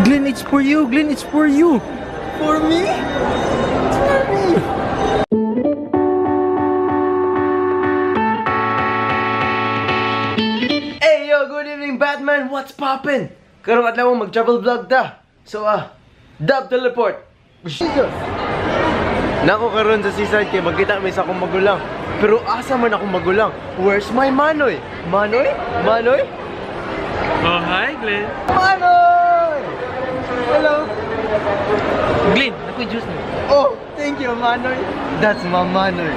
Glenn, it's for you. Glenn, it's for you. For me? It's for me. Hey yo, good evening Batman. What's poppin'? Karong adlaw mo mag-travel vlog da. So dab teleport. Nako karon sa seaside kay magkita mi sa akong magulang. Pero asa man akong magulang? Where's my Manoy? Manoy? Manoy? Oh, hi, Glenn. Manoy! Hello. Glenn, ako yung juice na. Oh, thank you, Manoy. That's my Manoy.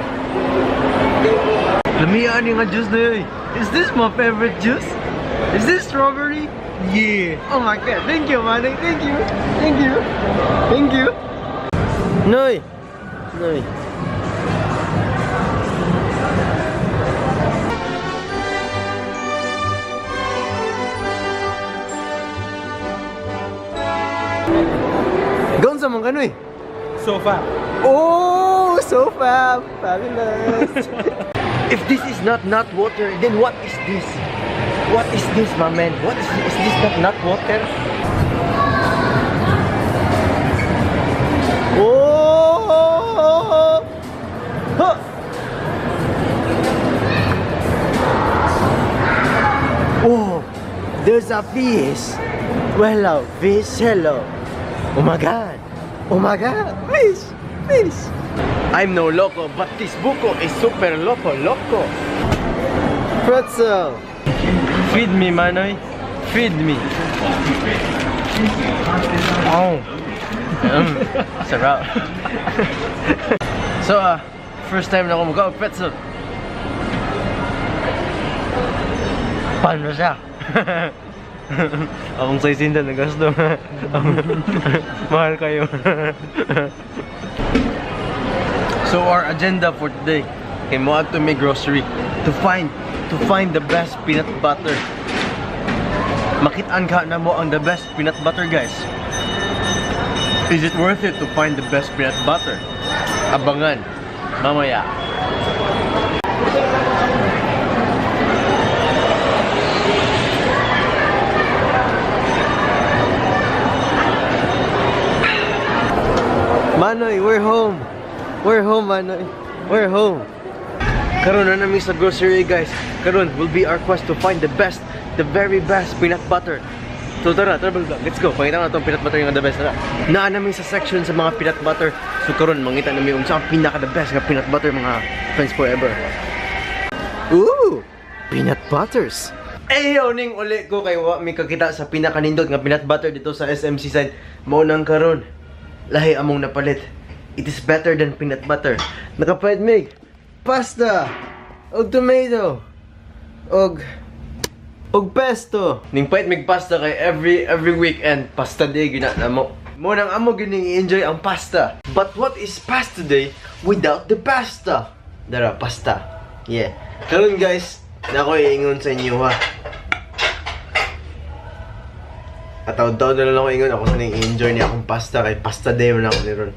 Lamian yung juice na yun. Is this my favorite juice? Is this strawberry? Yeah. Oh my god. Thank you, Manoy. Thank you. Thank you. Thank you. Noy. Noy. Gawin sa mga kanoy. Sofa. Oh, so fab. Fabulous. If this is not water, then what is this? What is this, my man? What is this not water? Oh! Huh. Oh, there's a fish. Hello, fish. Hello. Oh my god. Oh my god. Fish. Fish. I'm no loco, but this buko is super loco. Pretzel. Feed me, Manoy. Feed me. Oh. Sarap. So, first time na ako mag-pretzel. Paano siya? Akong sa isinda na gasto. Mahal kayo. So our agenda for today, kay mo to may grocery to find the best peanut butter. Makitaan ka na mo ang the best peanut butter, guys. Is it worth it to find the best peanut butter? Abangan mamaya. Manoy, we're home. We're home, Manoy. We're home. Karon na namin sa grocery, guys. Karon will be our quest to find the very best peanut butter. So tara, travel vlog. Let's go. Pakita na itong peanut butter yung the best. Tara. Naa namin sa section sa mga peanut butter. So karon mangita namin yung sa pinaka the best nga peanut butter, mga friends forever. Ooh! Peanut butters. Ayo ning uli ko kay wa mi kakita sa pinaka nindot nga peanut butter dito sa SMC side. Mao nang karon. Lahi among napalit. It is better than peanut butter. Nakapait mig pasta og tomato og pesto. Ning pait mig pasta kay every weekend pasta day gina namo. Mo nang amo gining enjoy ang pasta. But what is pasta day without the pasta? Dara pasta. Yeah. Karon guys, nako iingon sa inyo ha. Ataw-taw na lang ako ingon ako sa ning enjoy niya akong pasta kay pasta day man ako ni ron.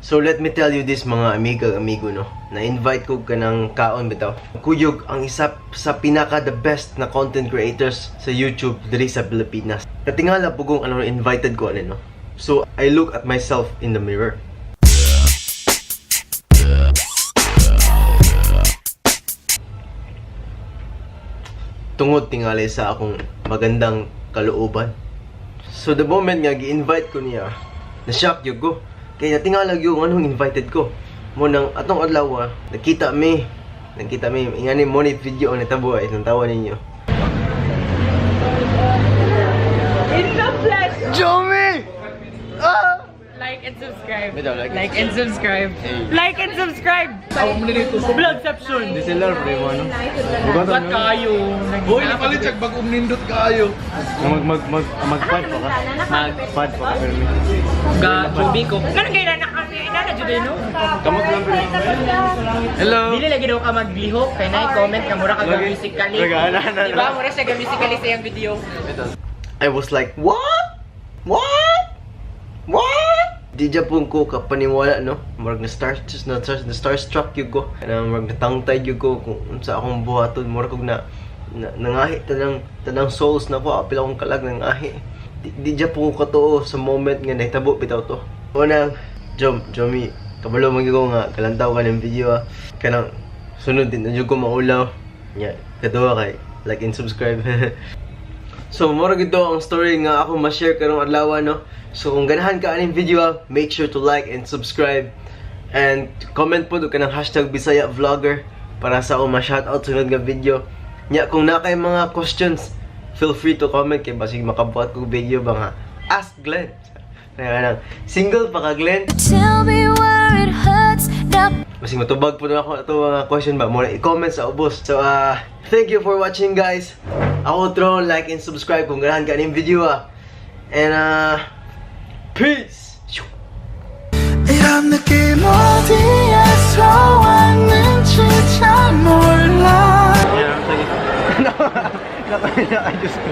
So let me tell you this mga amigo no. Na-invite ko ka ng kaon bitaw. Kuyog ang isa sa pinaka the best na content creators sa YouTube diri sa Pilipinas. Katingala po kung ano invited ko ano no. So I look at myself in the mirror. Tungod tingali sa akong magandang kalooban. So the moment nga gi-invite ko niya, na-shock yun ko. Kaya natingalag yung anong invited ko. Mo nang atong adlaw, nakita mi, ingani mo ni video ang natabo ay nang tawa ninyo. In the flesh! Jomi! Ah! Like and subscribe. Bitaw, Like and subscribe. Like and subscribe. Ako mo nilito sa Vlogception. This is love, mo no? Ba't kayo? Hoy, napalit siya bagong nindot kayo. Mag-pad pa ka? Mag-pad pa ka, Fermi. Gabi ko. Ganun kayo na kami. Inana dyan no? Kamot lang, Fermi. Hello! Dili lagi daw ka maglihok. Kaya na-comment ka mura ka musically. Diba? Mura siya musically sa yung video. I was like, what? What? Di Japon ko kapaniwala no. Murag na starstruck yun ko. Marag natangtay yun ko kung sa akong buhaton. Murag kog nangahi tanang souls na po, apil akong kalag nangahi. Di dya po ko to sa moment nga nahitabo bitaw to. Unang, Jomi, kabalo magigo nga kalantaw ka ng video kanang sunod din na ko maulaw. Yeah, kadua kay like and subscribe. So mura gito ang story nga ako ma-share karong adlaw no. So kung ganahan ka aning video, make sure to like and subscribe and comment po do kanang #Bisaya vlogger para sa akong ma-shoutout sunod nga video. Nya kung na kay mga questions, feel free to comment kay basig makabuhat ko video ba nga Ask Glenn. Kaya single pa ka Glenn? Tell me where it hurts now. Masing matubag po na ako ito mga question ba? Muna i-comment sa ubos. So, thank you for watching guys. Ako tron, like and subscribe kung ganahan ka ng video And, peace! 이런 느낌 어디에서 왔는지 잘 몰라. Yeah, sige. Naka-Diyos ko.